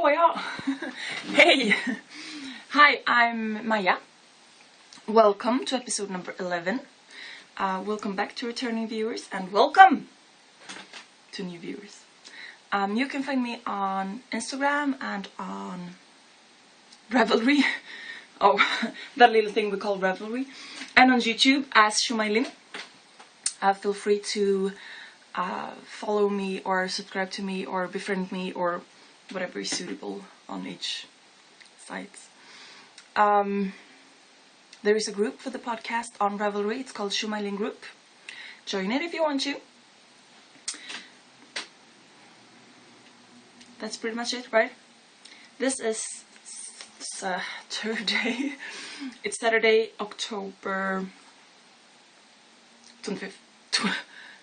Nåja! Hey! Hi, I'm Maja. Welcome to episode number 11. Welcome back to returning viewers and welcome to new viewers. You can find me on Instagram and on Revelry. Oh, that little thing we call Revelry. And on YouTube as sjomajlin. Feel free to follow me or subscribe to me or befriend me or whatever is suitable on each site. There is a group for the podcast on Revelry. It's called sjomajlin group. Join it if you want to. That's pretty much it, right? This is Saturday. It's Saturday, October 25th.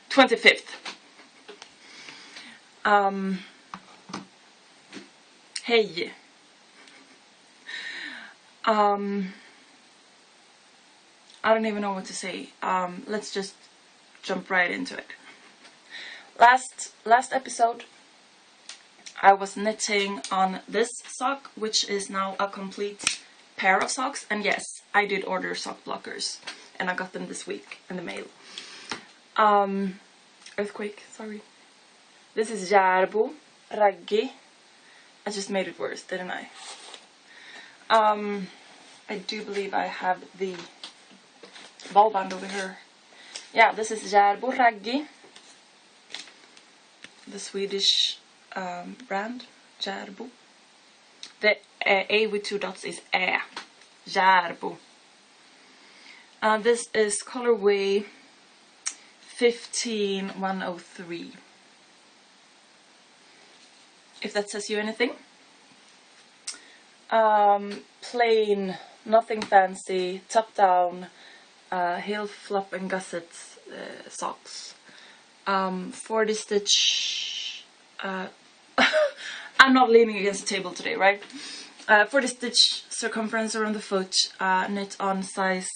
25th. Hey. I don't even know what to say. Let's just jump right into it. Last episode, I was knitting on this sock, which is now a complete pair of socks. And yes, I did order sock blockers, and I got them this week in the mail. Earthquake, sorry. This is Järbo, Raggi. I just made it worse, didn't I? I do believe I have the ball band over here. Yeah, this is Järbo, Raggi. The Swedish brand, Järbo. The A with 2 dots is Ä. Järbo. This is colorway 15103. If that says you anything. Plain, nothing fancy, top down, heel flap and gusset socks. 40 stitch. I'm not leaning against the table today, right? 40 stitch circumference around the foot, knit on size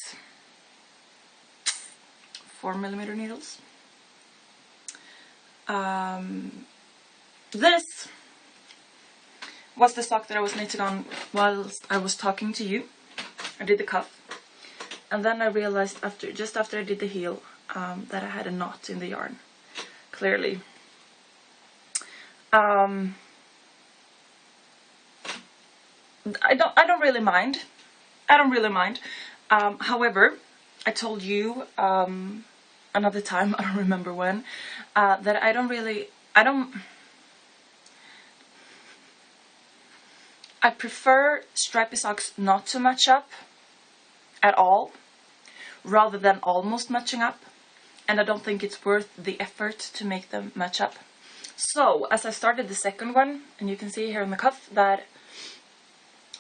4mm needles. This was the sock that I was knitting on whilst I was talking to you. I did the cuff, and then I realized just after I did the heel that I had a knot in the yarn. Clearly, I don't really mind. However, I told you another time, I don't remember when, that I prefer stripy socks not to match up at all, rather than almost matching up, and I don't think it's worth the effort to make them match up. So, as I started the second one, and you can see here on the cuff that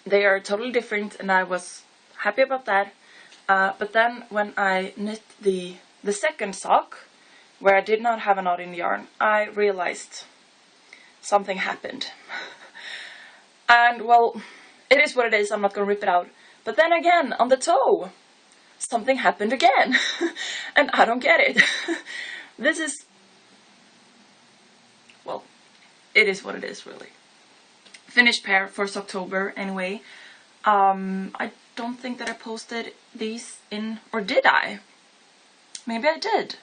they are totally different, and I was happy about that. But then when I knit the second sock, where I did not have a knot in the yarn, I realized something happened. And well, it is what it is, I'm not going to rip it out. But then again, on the toe, something happened again. And I don't get it. This is, well, it is what it is, really. Finished pair, 1st October, anyway. I don't think that I posted these in, or did I? Maybe I did.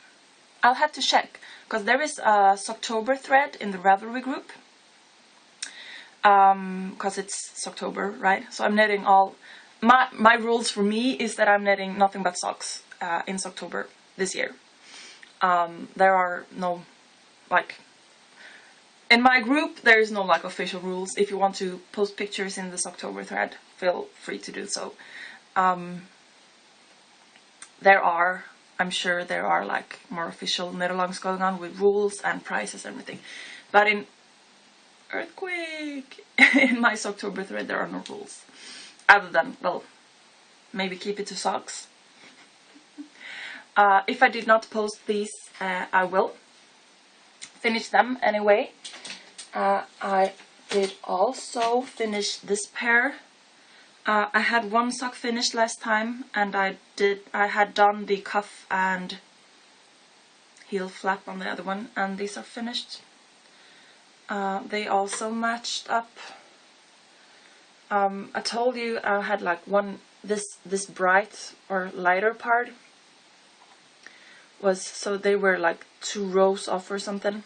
I'll have to check, because there is a Socktober thread in the Ravelry group. Because it's Socktober, right? So I'm knitting all... My rules for me is that I'm knitting nothing but socks in Socktober this year. There are no, like... In my group, there is no, like, official rules. If you want to post pictures in the Socktober thread, feel free to do so. I'm sure there are, like, more official knit-alongs going on with rules and prices and everything. But in Earthquake, in my Socktober thread, there are no rules. Other than, well, maybe keep it to socks. If I did not post these, I will finish them anyway. I did also finish this pair. I had one sock finished last time, and I had done the cuff and heel flap on the other one, and these are finished. They also matched up I told you I had like this bright or lighter part was, so they were like 2 rows off or something.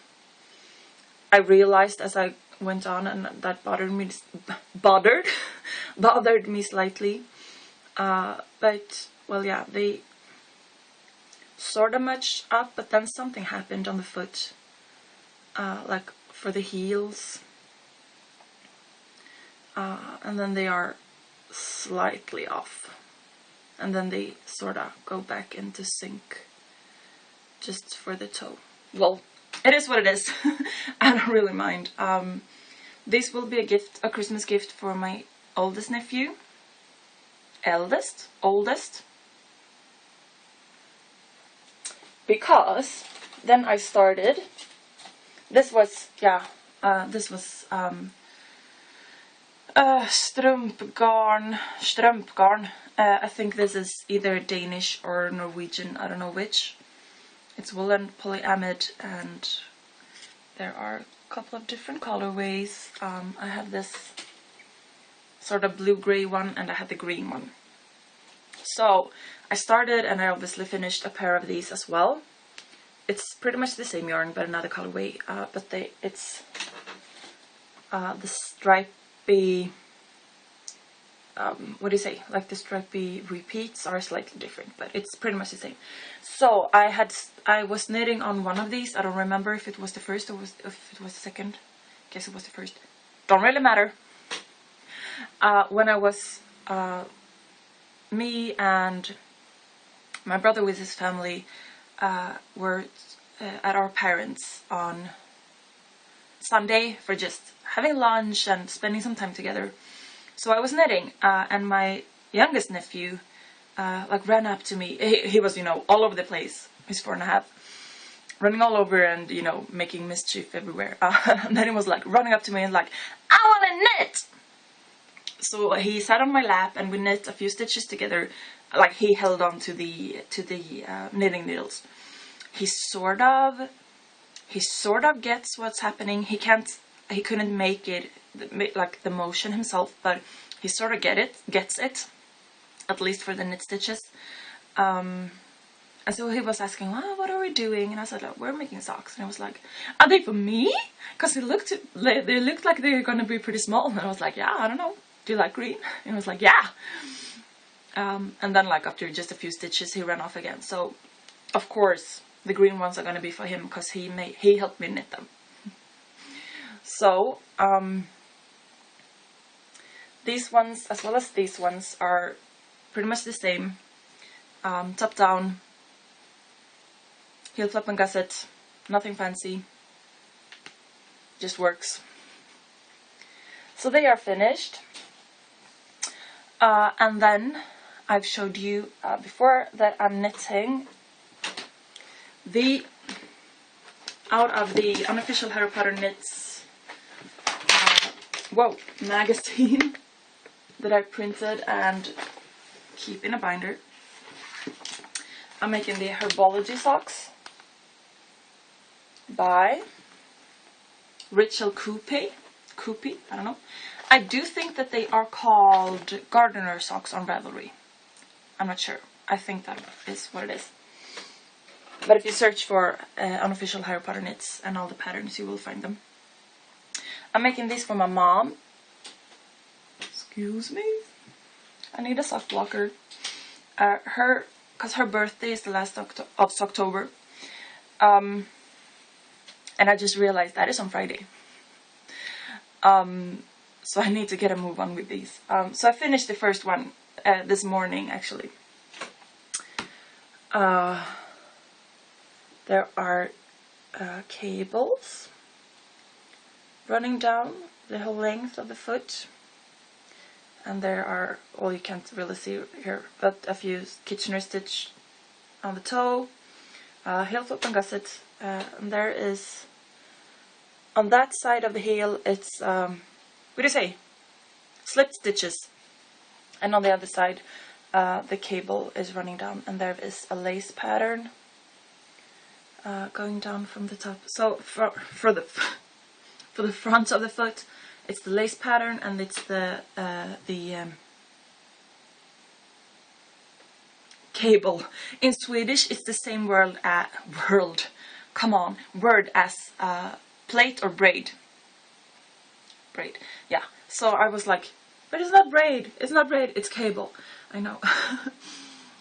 I realized as I went on, and that bothered me bothered me slightly. But well, yeah, they sort of matched up, but then something happened on the foot, like for the heels, and then they are slightly off, and then they sort of go back into sync just for the toe. Well, it is what it is. I don't really mind. This will be a Christmas gift for my oldest nephew. Oldest. Because then I started. This was, yeah, this was strumpgarn. I think this is either Danish or Norwegian, I don't know which. It's woolen polyamide, and there are a couple of different colorways. I have this sort of blue-gray one, and I had the green one. So I started, and I obviously finished a pair of these as well. It's pretty much the same yarn, but another colorway. But it's the stripy. What do you say? Like the stripy repeats are slightly different, but it's pretty much the same. So I was knitting on one of these. I don't remember if it was the first or if it was the second. Guess it was the first. Don't really matter. When I was me and my brother with his family were at our parents' on Sunday for just having lunch and spending some time together. So I was knitting, and my youngest nephew like ran up to me. He was, you know, all over the place. He's 4.5, running all over and, you know, making mischief everywhere. And then he was like running up to me and like, I want to knit. So he sat on my lap and we knit a few stitches together. Like he held on to the knitting needles. He sort of gets what's happening. He couldn't make it like the motion himself, but he sort of gets it, at least for the knit stitches. And so he was asking, well, what are we doing? And I said, like, we're making socks. And I was like, are they for me? Because they looked like they were going to be pretty small. And I was like, yeah, I don't know. Do you like green? And I was like, yeah. And then like after just a few stitches, he ran off again. So of course the green ones are going to be for him because he helped me knit them. So these ones as well as these ones are pretty much the same. Top down, heel flap and gusset, nothing fancy, just works. So they are finished. And then I've showed you before that I'm knitting out of the Unofficial Harry Potter Knits magazine that I printed and keep in a binder. I'm making the Herbology socks by Rachel Coopy, I don't know. I do think that they are called gardener socks on Ravelry. I'm not sure. I think that is what it is. But if you search for Unofficial Harry Potter Knits and all the patterns, you will find them. I'm making these for my mom. Excuse me. I need a sock blocker. Because her birthday is the last of October. And I just realized that is on Friday. So I need to get a move on with these. So I finished the first one this morning, actually. There are cables running down the whole length of the foot. And there are, well, you can't really see here, but a few Kitchener stitch on the toe, heel flip and gusset, and there is, on that side of the heel, it's, what do you say, slip stitches, and on the other side, the cable is running down, and there is a lace pattern going down from the top. So for the front of the foot, it's the lace pattern, and it's the cable. In Swedish, it's the same word as plait or braid. Braid, yeah. So I was like, but it's not braid. It's not braid. It's cable. I know.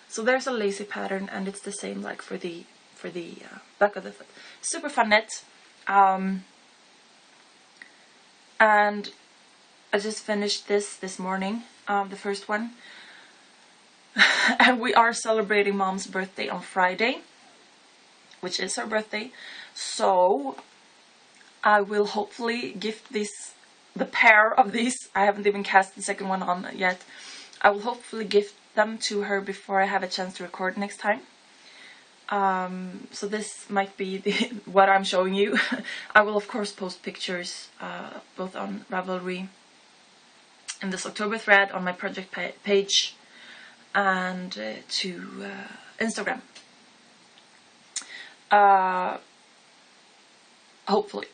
So there's a lacy pattern, and it's the same like for the back of the foot. Super fun knit. And I just finished this morning, the first one. And we are celebrating Mom's birthday on Friday, which is her birthday. So I will hopefully gift the pair of these. I haven't even cast the second one on yet. I will hopefully gift them to her before I have a chance to record next time. So this might be what I'm showing you. I will of course post pictures both on Ravelry in this October thread, on my project page, and to Instagram. Hopefully.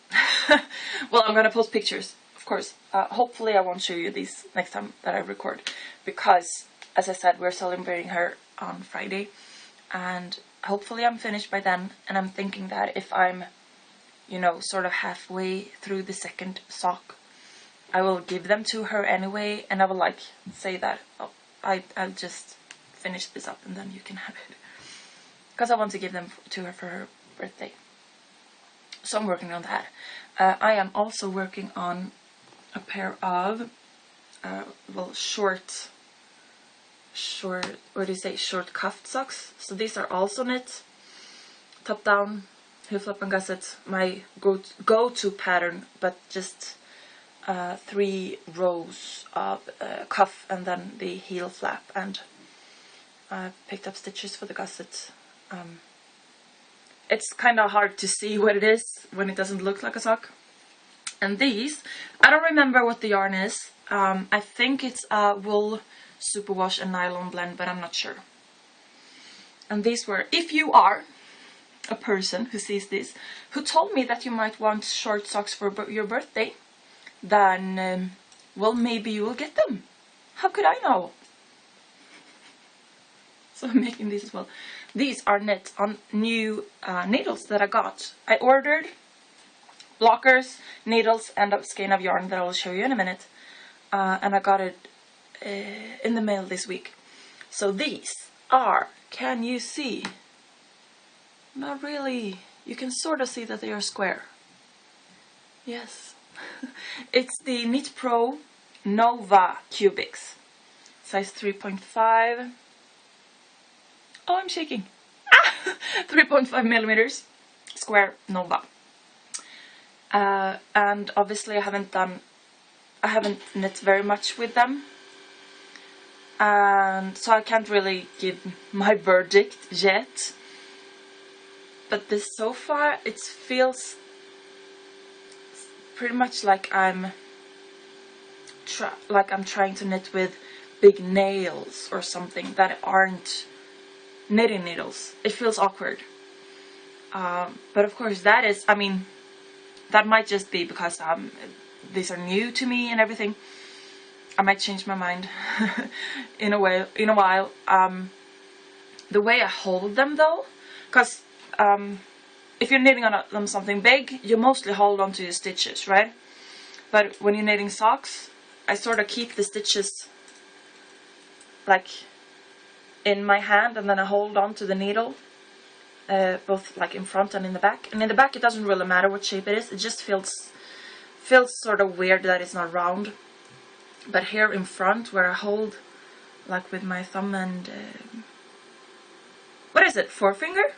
Well, I'm gonna post pictures, of course. Hopefully I won't show you these next time that I record, because as I said, we're celebrating her on Friday, and hopefully I'm finished by then. And I'm thinking that if I'm, you know, sort of halfway through the second sock, I will give them to her anyway, and I will like say that, oh, I'll just finish this up and then you can have it, because I want to give them to her for her birthday. So I'm working on that. I am also working on a pair of well, short, what do you say, short cuffed socks. So these are also knit, top down, heel flap and gusset, my go-to pattern, but just 3 rows of cuff and then the heel flap, and I've picked up stitches for the gusset. It's kind of hard to see what it is when it doesn't look like a sock. And these, I don't remember what the yarn is. I think it's a wool superwash and nylon blend, but I'm not sure. And these were, if you are a person who sees this, who told me that you might want short socks for your birthday, then, well, maybe you will get them. How could I know? So I'm making these as well. These are knit on new needles that I got. I ordered blockers, needles, and a skein of yarn that I will show you in a minute. And I got it in the mail this week. So these are, can you see? Not really. You can sort of see that they are square. Yes. It's the Knit Pro Nova Cubics. Size 3.5. Oh, I'm shaking. 3.5 millimeters. Square Nova. And obviously I haven't knit very much with them. And so I can't really give my verdict yet. But this, so far, it feels pretty much like I'm trying to knit with big nails or something that aren't knitting needles. It feels awkward. But of course that is, I mean, that might just be because these are new to me and everything. I might change my mind in a while. The way I hold them though, because if you're knitting on something big, you mostly hold on to your stitches, right? But when you're knitting socks, I sort of keep the stitches like in my hand, and then I hold on to the needle, both like in front and in the back. And in the back it doesn't really matter what shape it is, it just feels sort of weird that it's not round. But here in front, where I hold like with my thumb and what is it, forefinger?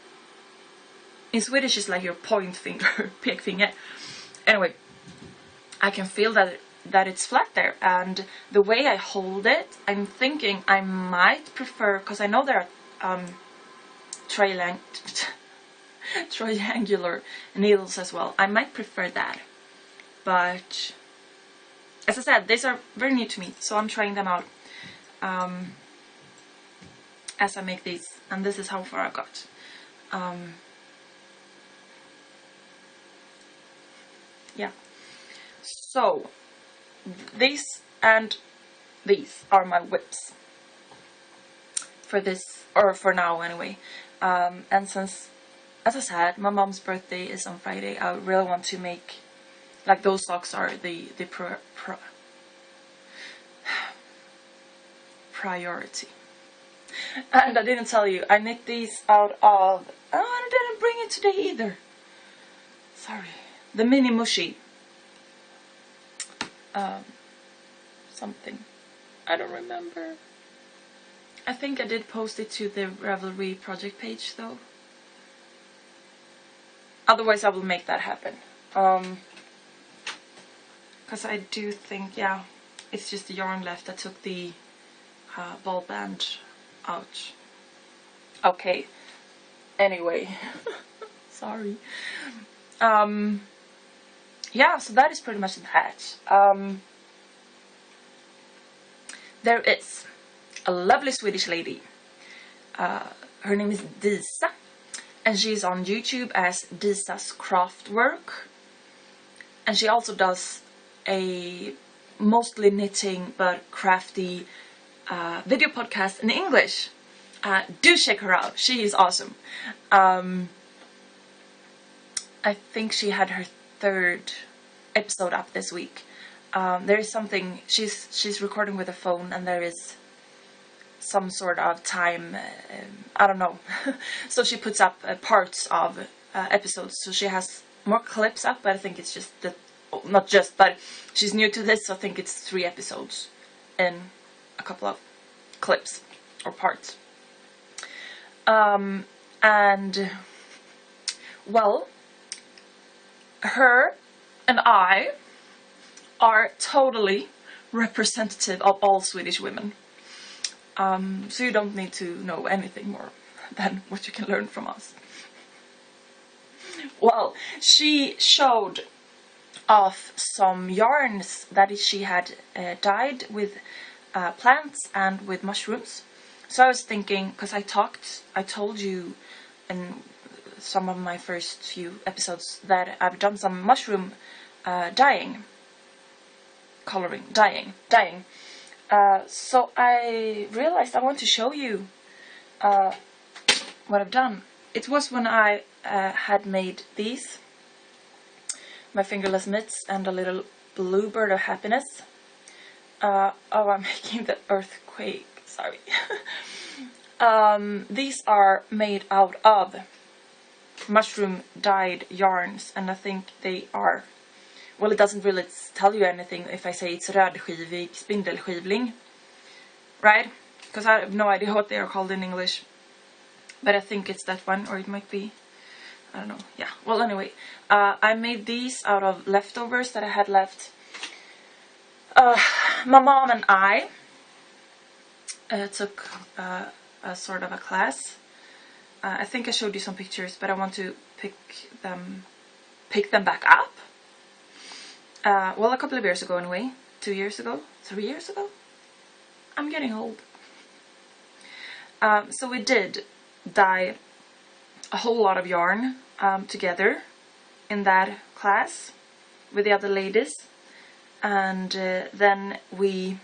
In Swedish it's like your point finger, pekfinger. Anyway, I can feel that it's flat there, and the way I hold it, I'm thinking I might prefer, because I know there are triangular needles as well. I might prefer that, but as I said, these are very new to me, so I'm trying them out as I make these, and this is how far I got. Yeah, so these and these are my whips for this, or for now anyway. And since, as I said, my mom's birthday is on Friday, I really want to make, like, those socks are the priority. And I didn't tell you, I knit these out of, oh, I didn't bring it today either. Sorry. The mini mushi. Something. I don't remember. I think I did post it to the Ravelry project page though. Otherwise I will make that happen. Because I do think, yeah, it's just the yarn left. I took the ball band out. Okay. Anyway. Sorry. Yeah, so that is pretty much that. There is a lovely Swedish lady. Her name is Disa, and she's on YouTube as Disa's Craftwork. And she also does a mostly knitting but crafty video podcast in English. Do check her out. She is awesome. I think she had her 3rd episode up this week. There is something, she's recording with a phone, and there is some sort of time, I don't know. So she puts up parts of episodes, so she has more clips up, but I think it's just not just, but she's new to this, so I think it's 3 episodes in a couple of clips or parts. And well, her and I are totally representative of all Swedish women. So you don't need to know anything more than what you can learn from us. Well, she showed off some yarns that she had dyed with plants and with mushrooms. So I was thinking, because I told you in some of my first few episodes that I've done some mushroom dyeing. So I realized I want to show you what I've done. It was when I had made these, my fingerless mitts and a little bluebird of happiness. Oh, I'm making the earthquake, sorry. These are made out of mushroom dyed yarns, and I think they are, well, it doesn't really tell you anything if I say it's rödskivig spindelskivling, right? Because I have no idea what they are called in English, but I think it's that one, or it might be, I don't know. Yeah, well, anyway, I made these out of leftovers that I had left. My mom and I took a sort of a class. I think I showed you some pictures, but I want to pick them back up. Well, a couple of years ago anyway. 2 years ago? 3 years ago? I'm getting old. So we did dye a whole lot of yarn together in that class with the other ladies. And then we...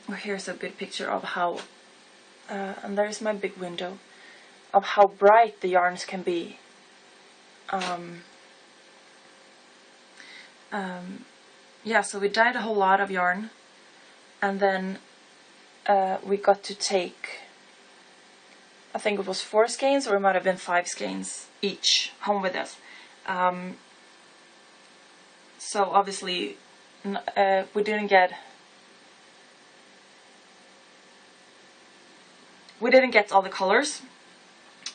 Well, here's a good picture of how... and there's my big window. Of how bright the yarns can be. Yeah, so we dyed a whole lot of yarn, and then we got to take, I think it was 4 skeins, or it might have been 5 skeins each home with us. So obviously we didn't get all the colors.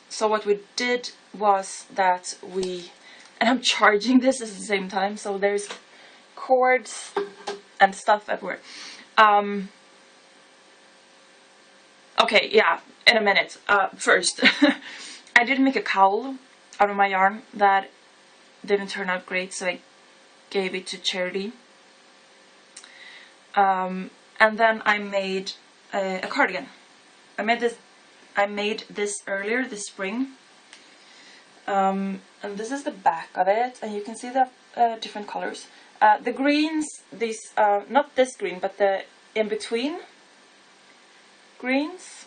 So what we did was that we, and I'm charging this at the same time, so there's cords and stuff everywhere. Okay, yeah, in a minute. First, I did make a cowl out of my yarn that didn't turn out great, so I gave it to charity. And then I made a cardigan. I made this earlier this spring. And this is the back of it, and you can see that different colors. The greens, these, not this green, but the in-between greens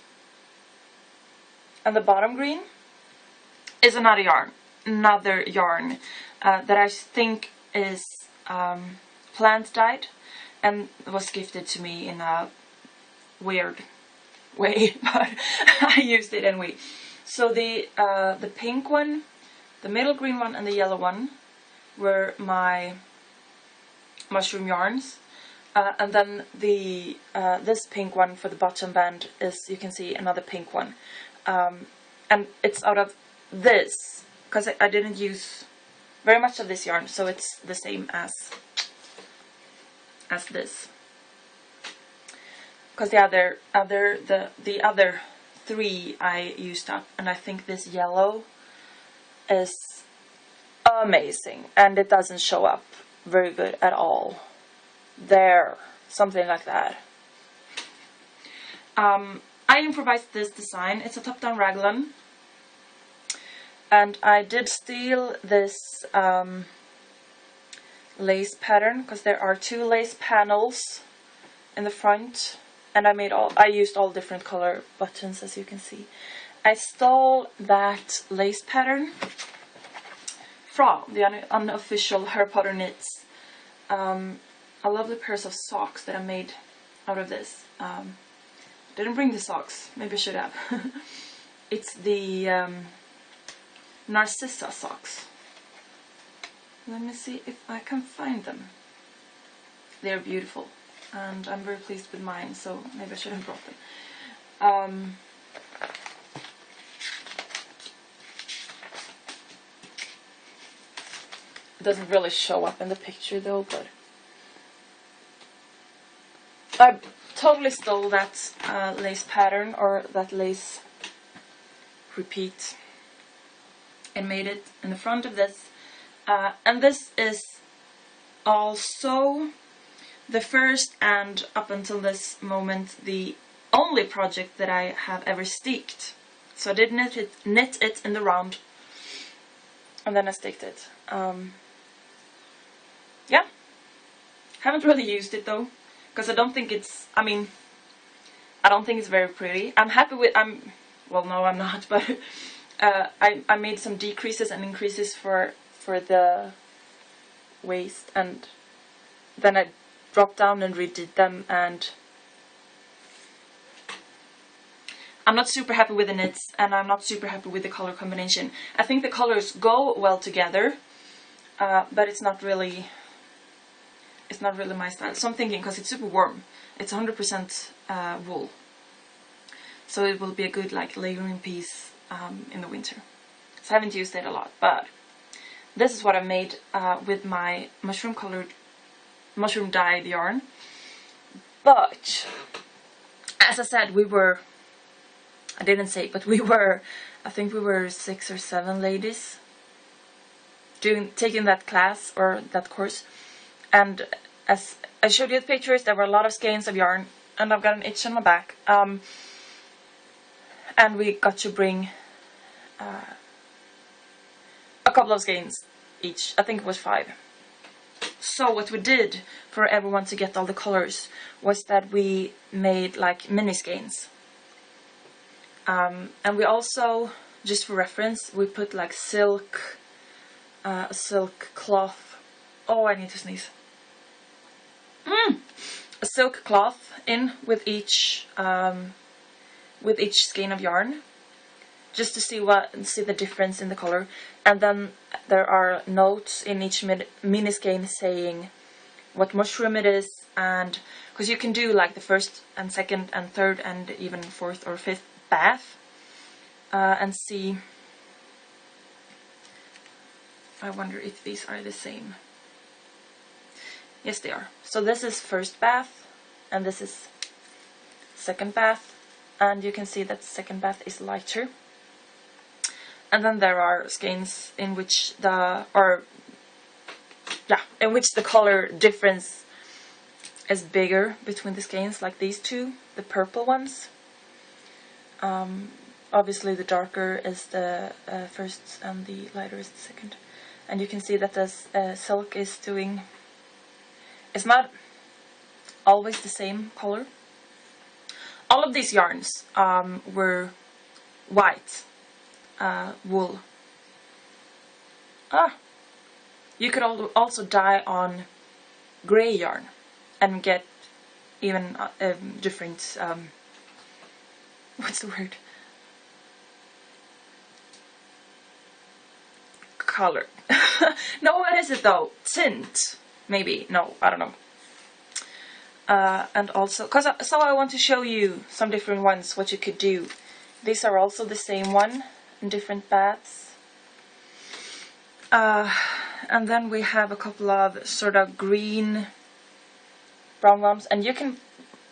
and the bottom green is another yarn that I think is plant dyed and was gifted to me in a weird way, but I used it anyway. So the pink one, the middle green one, and the yellow one were my mushroom yarns, and then the this pink one for the bottom band is, you can see, another pink one, and it's out of this because I didn't use very much of this yarn, so it's the same as this. Because the other three I used up, and I think this yellow is amazing, and it doesn't show up very good at all. There, something like that. I improvised this design. It's a top-down raglan, and I did steal this lace pattern because there are two lace panels in the front, and I used all different color buttons, as you can see. I stole that lace pattern from the unofficial Harry Potter Knits. A lovely pairs of socks that I made out of this. Didn't bring the socks, maybe I should have. It's the Narcissa socks. Let me see if I can find them. They're beautiful, and I'm very pleased with mine, so maybe I should have brought them. It doesn't really show up in the picture though, but I totally stole that lace pattern, or that lace repeat, and made it in the front of this. And this is also the first, and up until this moment, the only project that I have ever sticked. So I did knit it in the round, and then I sticked it. Yeah, haven't really used it though, because I don't think it's, I don't think it's very pretty. I'm happy with, well, no, I'm not, but I made some decreases and increases for the waist, and then I dropped down and redid them, and I'm not super happy with the knits, and I'm not super happy with the color combination. I think the colors go well together, but it's not really my style. So I'm thinking, because it's super warm, it's 100% wool, so it will be a good like layering piece in the winter. So I haven't used it a lot, but this is what I made with my mushroom dyed yarn. But as I said, I didn't say, but I think we were 6 or 7 ladies taking that class, or that course, and as I showed you the pictures, there were a lot of skeins of yarn, and I've got an itch on my back, and we got to bring a couple of skeins each. I think it was 5. So what we did for everyone to get all the colors was that we made like mini skeins, and we also, just for reference, we put like silk cloth. Oh, I need to sneeze. A silk cloth in with each skein of yarn, just to see the difference in the color. And then there are notes in each mini skein saying what mushroom it is, and because you can do like the first and second and third and even fourth or fifth bath, and see. I wonder if these are the same. Yes, they are. So this is first bath, and this is second bath, and you can see that second bath is lighter. And then there are skeins in which the color difference is bigger between the skeins, like these two, the purple ones. Obviously the darker is the first and the lighter is the second. and you can see that this silk is doing, it's not always the same color. All of these yarns were white wool. You could also dye on grey yarn and get even different, what's the word? Color. No, what is it though? Tint, maybe. No, I don't know. And also, so I want to show you some different ones, what you could do. These are also the same one in different baths. And then we have a couple of sort of green, brown ones, and you can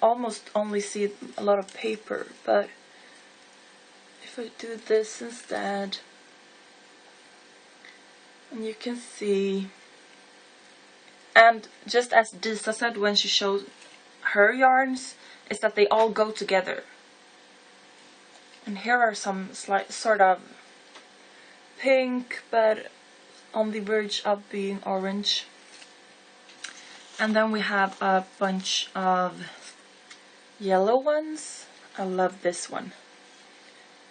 almost only see a lot of paper, but if I do this instead, and you can see, and just as Disa said when she showed her yarns, is that they all go together. And here are some sort of pink, but on the verge of being orange. And then we have a bunch of yellow ones. I love this one.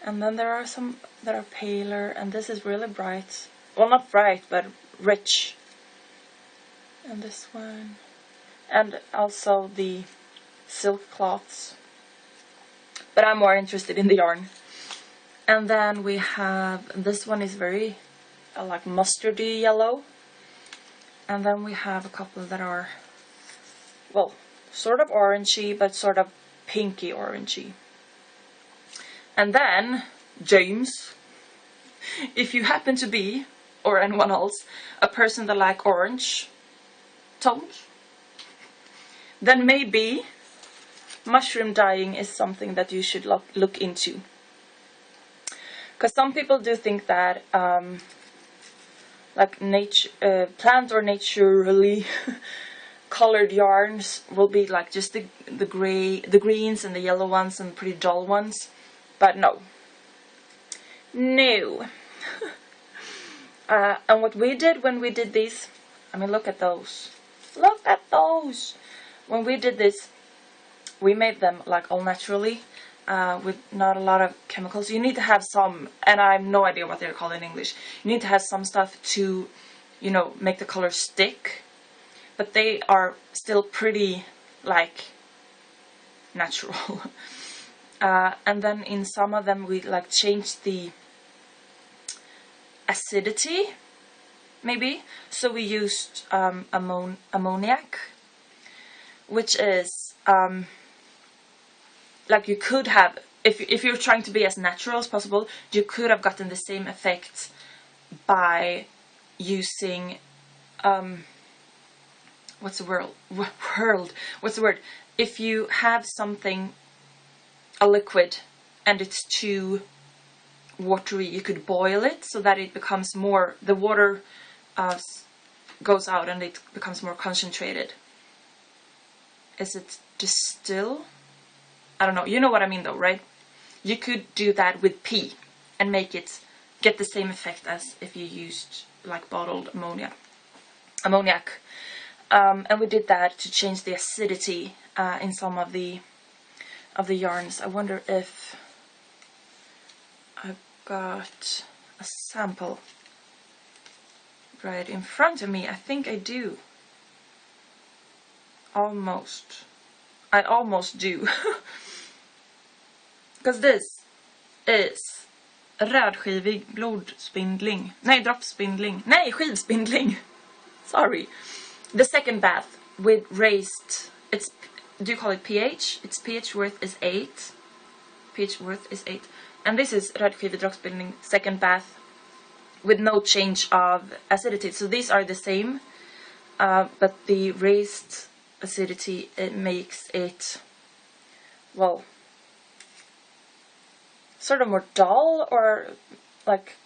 And then there are some that are paler, and this is really bright. Well, not bright, but rich. And this one. And also the silk cloths. But I'm more interested in the yarn. And then we have, this one is very like mustardy yellow. And then we have a couple that are, well, sort of orangey, but sort of pinky orangey. And then, James, if you happen to be, or anyone else, a person that like orange tones, then maybe mushroom dyeing is something that you should look into. Because some people do think that like plant or naturally colored yarns will be like just the greens and the yellow ones and pretty dull ones, but no. And what we did when we did these, I mean, look at those. Look at those. When we did this, we made them like all naturally, with not a lot of chemicals. You need to have some, and I have no idea what they're called in English. You need to have some stuff to, you know, make the color stick. But they are still pretty, like, natural. And then in some of them we like changed the acidity, maybe. So we used ammoniac, which is like you could have, if you're trying to be as natural as possible, you could have gotten the same effect by using what's the word? What's the word? If you have something, a liquid, and it's too watery, you could boil it so that it becomes more, the water goes out and it becomes more concentrated. Is it distill? I don't know. You know what I mean though, right? You could do that with pee and make it get the same effect as if you used like bottled ammoniac. And we did that to change the acidity in some of the yarns. I wonder if I've got a sample right in front of me. I think I do. Almost. I almost do. Because this is rödskivig blodspindling. Nej, droppspindling. Nej, skivspindling. Sorry. The second bath with raised, it's, do you call it pH? Its pH worth is 8. pH worth is 8. And this is rödskivig droppspindling second bath with no change of acidity. So these are the same, but the raised acidity, it makes it, well, sort of more dull, or like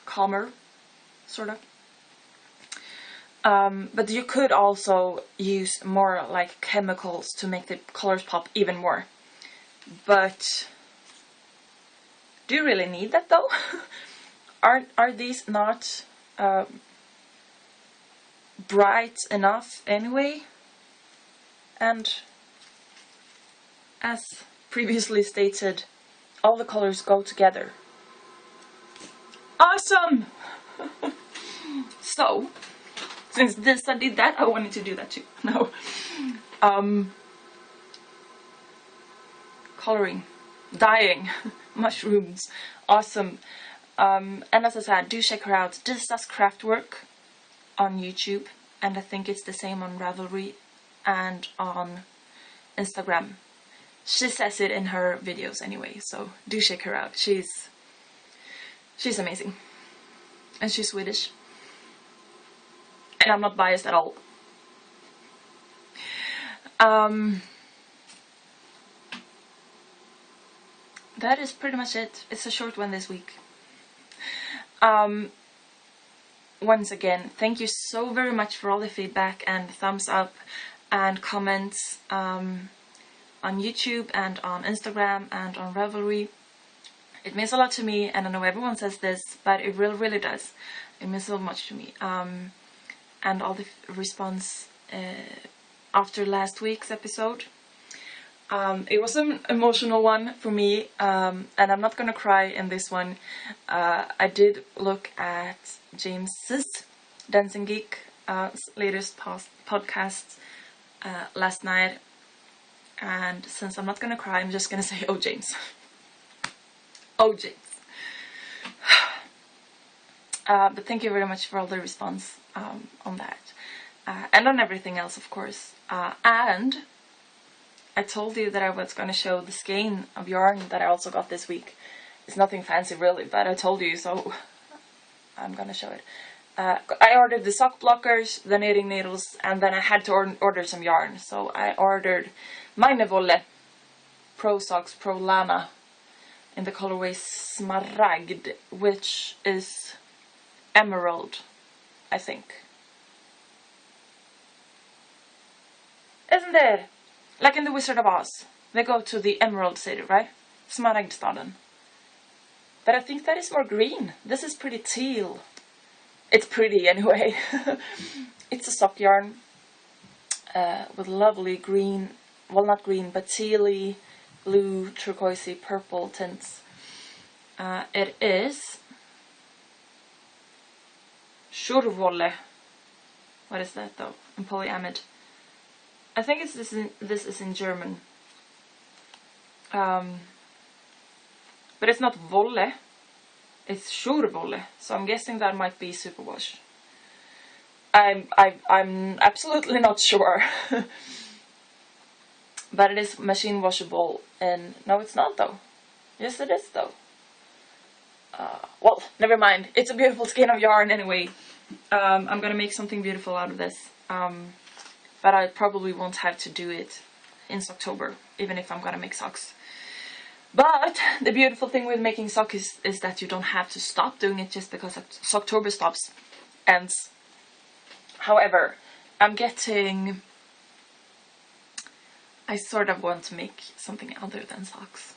calmer, sort of. But you could also use more like chemicals to make the colors pop even more. But do you really need that though? are these not bright enough anyway? And as previously stated, all the colors go together. Awesome! So, since this I did that, I wanted to do that too. No. Coloring. Dyeing. Mushrooms. Awesome. And as I said, do check her out. This does craft work on YouTube. And I think it's the same on Ravelry and on Instagram. She says it in her videos anyway, so do check her out. She's amazing. And she's Swedish. And I'm not biased at all. That is pretty much it. It's a short one this week. Once again, thank you so very much for all the feedback and thumbs up and comments on YouTube and on Instagram and on Ravelry. It means a lot to me, and I know everyone says this, but it really does. It means so much to me. And all the response after last week's episode. It was an emotional one for me, and I'm not gonna cry in this one. I did look at James's Dancing Geek latest podcast last night, and since I'm not gonna cry, I'm just gonna say, oh James. Oh James. But thank you very much for all the response on that. And on everything else, of course. And I told you that I was going to show the skein of yarn that I also got this week. It's nothing fancy really, but I told you, so I'm going to show it. I ordered the sock blockers, the knitting needles, and then I had to order some yarn. So I ordered Magnewolle Pro Socks Pro Lana in the colorway Smaragd, which is emerald, I think. Isn't it? Like in The Wizard of Oz. They go to the Emerald City, right? Smaragdstaden. But I think that is more green. This is pretty teal. It's pretty anyway. It's a sock yarn with lovely green, well not green, but tealy, blue, turquoisey, purple tints. It is Sjomajlin. What is that though? In polyamide. I think it's this is in German. But it's not Wolle. It's Sjomajlin. So I'm guessing that might be superwash. I'm absolutely not sure. But it is machine washable, and no, it's not though. Yes, it is though. Well, never mind. It's a beautiful skein of yarn anyway. I'm gonna make something beautiful out of this. But I probably won't have to do it in October, even if I'm gonna make socks. But the beautiful thing with making socks is that you don't have to stop doing it just because October ends. However, I sort of want to make something other than socks.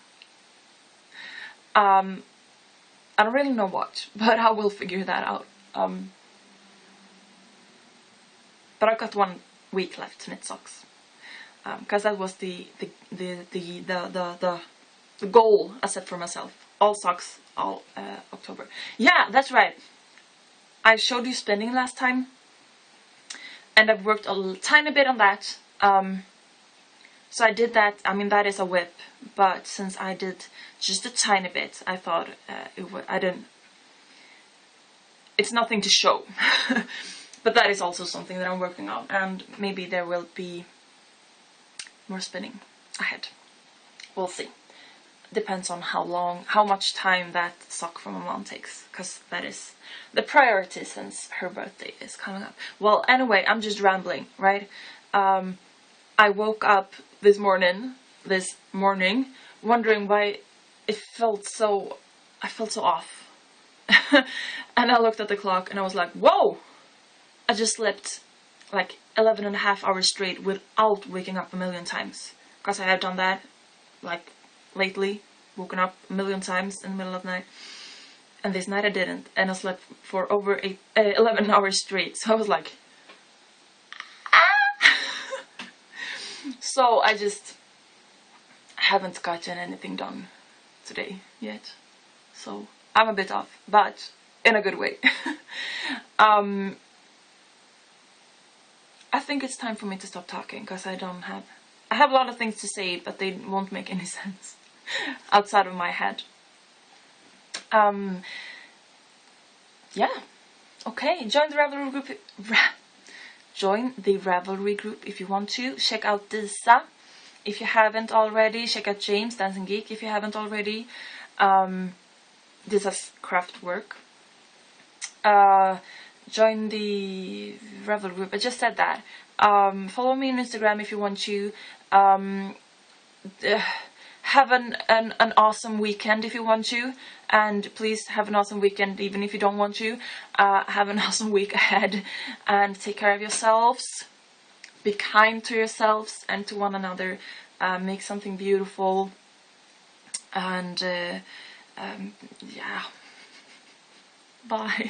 I don't really know what, but I will figure that out. But I've got 1 week left to knit socks, because that was the goal I set for myself. All socks, all October. Yeah, that's right. I showed you spinning last time, and I've worked a tiny bit on that. So I did that. I mean, that is a whip, but since I did just a tiny bit, I thought it's nothing to show. But that is also something that I'm working on, and maybe there will be more spinning ahead. We'll see. Depends on how much time that sock from my mom takes, because that is the priority since her birthday is coming up. Well, anyway, I'm just rambling, right? I woke up this morning, wondering why I felt so off. And I looked at the clock and I was like, whoa! I just slept like 11.5 hours straight without waking up a million times. Because I have done that, like, lately. Woken up a million times in the middle of the night. and this night I didn't, and I slept for over 11 hours straight. So I was like, ah! So I just haven't gotten anything done today yet. So I'm a bit off, but in a good way. I think it's time for me to stop talking, because I have a lot of things to say, but they won't make any sense outside of my head. Yeah. Okay, join the Ravelry group. Join the Ravelry group if you want to. Check out Disa if you haven't already. Check out James, Dancing Geek, if you haven't already. Disa's craft work. Join the Ravelry group. I just said that. Follow me on Instagram if you want to. Have an awesome weekend if you want to, and please have an awesome weekend even if you don't want to. Have an awesome week ahead, and take care of yourselves. Be kind to yourselves and to one another. Make something beautiful, and yeah, bye.